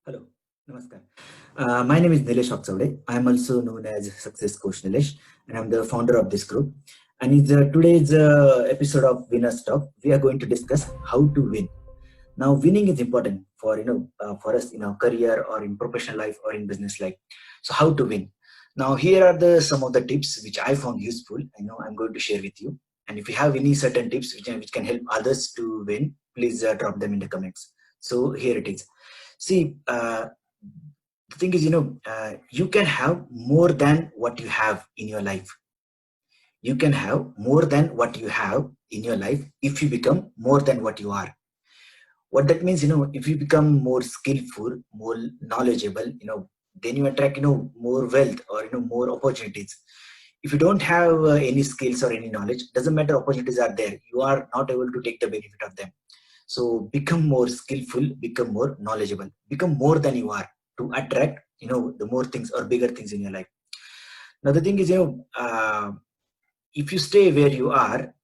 Hello, Namaskar. My name is Nilesh Oksavde. I am also known as Success Coach Nilesh, and I'm the founder of this group. And in today's episode of Winners Talk, we are going to discuss how to win. Now, winning is important for for us in our career or in professional life or in business life. So, how to win? Now, here are the some of the tips which I found useful. I'm going to share with you. And if you have any certain tips which can help others to win, please drop them in the comments. So here it is. See, the thing is, you can have more than what you have in your life. You can have more than what you have in your life if you become more than what you are. What that means, if you become more skillful, more knowledgeable, then you attract, more wealth or, more opportunities. If you don't have any skills or any knowledge, doesn't matter, opportunities are there. You are not able to take the benefit of them. So become more skillful, become more knowledgeable, become more than you are to attract, the more things or bigger things in your life. Now the thing is, if you stay where you are,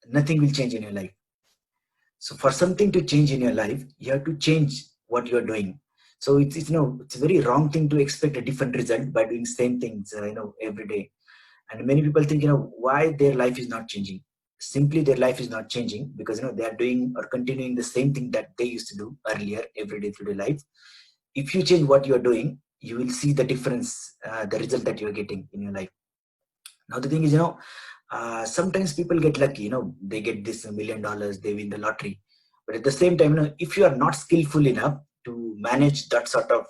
nothing will change in your life. So for something to change in your life, you have to change what you're doing. So it's a very wrong thing to expect a different result by doing same things, every day. And many people think, why their life is not changing. Simply their life is not changing because, they are doing or continuing the same thing that they used to do earlier, every day through their life. If you change what you're doing, you will see the difference, the result that you're getting in your life. Now the thing is, sometimes people get lucky, they get this $1 million, they win the lottery. But at the same time, if you are not skillful enough to manage that sort of,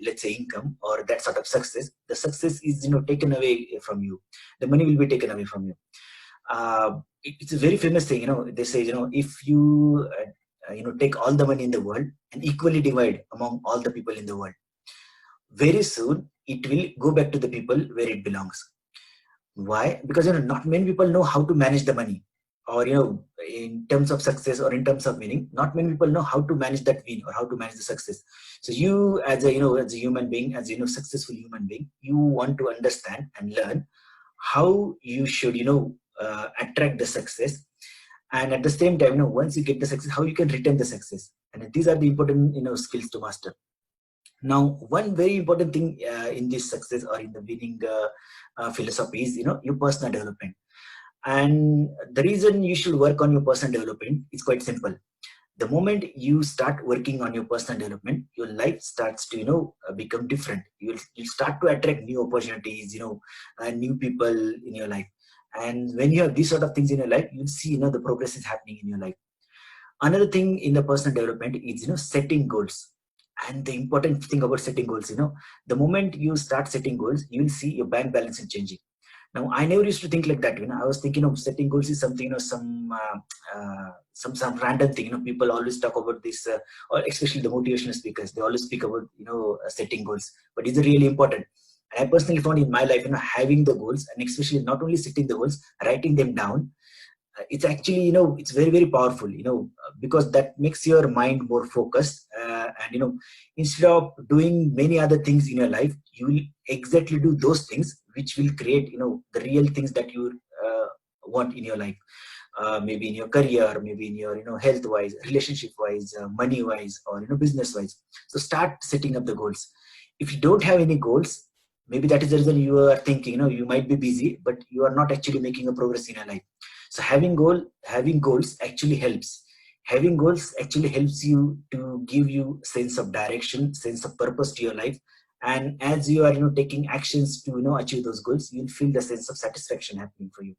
let's say income or that sort of success, the success is, taken away from you. The money will be taken away from you. It's a very famous thing, they say, if you, take all the money in the world and equally divide among all the people in the world, very soon it will go back to the people where it belongs. Why? Because not many people know how to manage the money, or in terms of success or in terms of winning, not many people know how to manage that win or how to manage the success. So you, as a as a human being, as successful human being, you want to understand and learn how you should attract the success, and at the same time, once you get the success, how you can retain the success. And these are the important skills to master. Now, one very important thing in this success or in the winning philosophy is your personal development. And the reason you should work on your personal development is quite simple. The moment you start working on your personal development, your life starts to become different. You start to attract new opportunities, new people in your life. And when you have these sort of things in your life, you'll see the progress is happening in your life. Another thing in the personal development is setting goals. And the important thing about setting goals, the moment you start setting goals, you will see your bank balance is changing. Now, I never used to think like that. I was thinking of setting goals is something, some random thing. People always talk about this, or especially the motivational speakers. They always speak about, setting goals. But is it really important? I personally found in my life, having the goals, and especially not only setting the goals, writing them down. It's actually, it's very, very powerful, because that makes your mind more focused. And, instead of doing many other things in your life, you will exactly do those things which will create, the real things that you want in your life. Maybe in your career, maybe in your, health wise, relationship wise, money wise, or, business wise. So start setting up the goals. If you don't have any goals, maybe that is the reason you are thinking, you might be busy, but you are not actually making a progress in your life. So having goals actually helps. Having goals actually helps you to give you sense of direction, sense of purpose to your life. And as you are, taking actions to, achieve those goals, you'll feel the sense of satisfaction happening for you.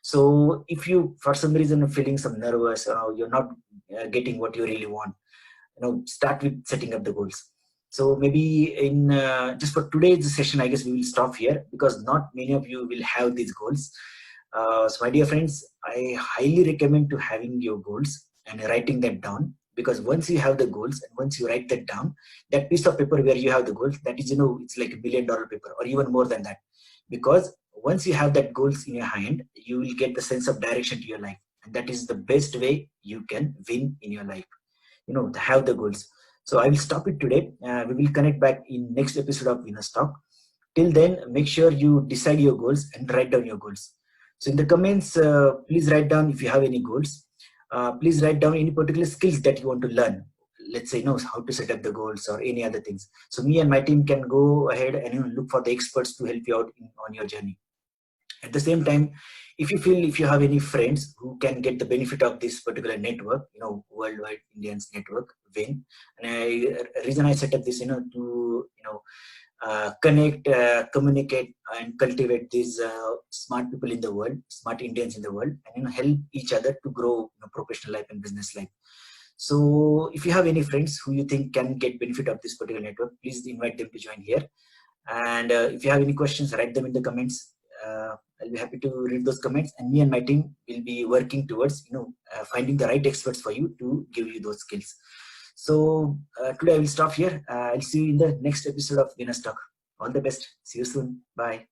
So if you, for some reason, are feeling some nervous, or you're not getting what you really want, start with setting up the goals. So maybe in just for today's session, I guess we will stop here because not many of you will have these goals. So my dear friends, I highly recommend to having your goals and writing that down, because once you have the goals and once you write that down, that piece of paper where you have the goals, that is, it's like $1 billion paper or even more than that. Because once you have that goals in your hand, you will get the sense of direction to your life. And that is the best way you can win in your life, to have the goals. So I will stop it today. We will connect back in next episode of Winners Talk. Till then, make sure you decide your goals and write down your goals. So in the comments, please write down if you have any goals. Please write down any particular skills that you want to learn. let's say, how to set up the goals or any other things. So me and my team can go ahead and look for the experts to help you out on your journey. At the same time, if you have any friends who can get the benefit of this particular network, worldwide Indians network, WIN, and reason I set up this, to connect, communicate, and cultivate these smart people in the world, smart Indians in the world, and help each other to grow professional life and business life. So if you have any friends who you think can get benefit of this particular network, please invite them to join here. And if you have any questions, write them in the comments. I'll be happy to read those comments, and me and my team will be working towards finding the right experts for you to give you those skills. So today I will stop here. I'll see you in the next episode of Venus Talk. All the best. See you soon. Bye.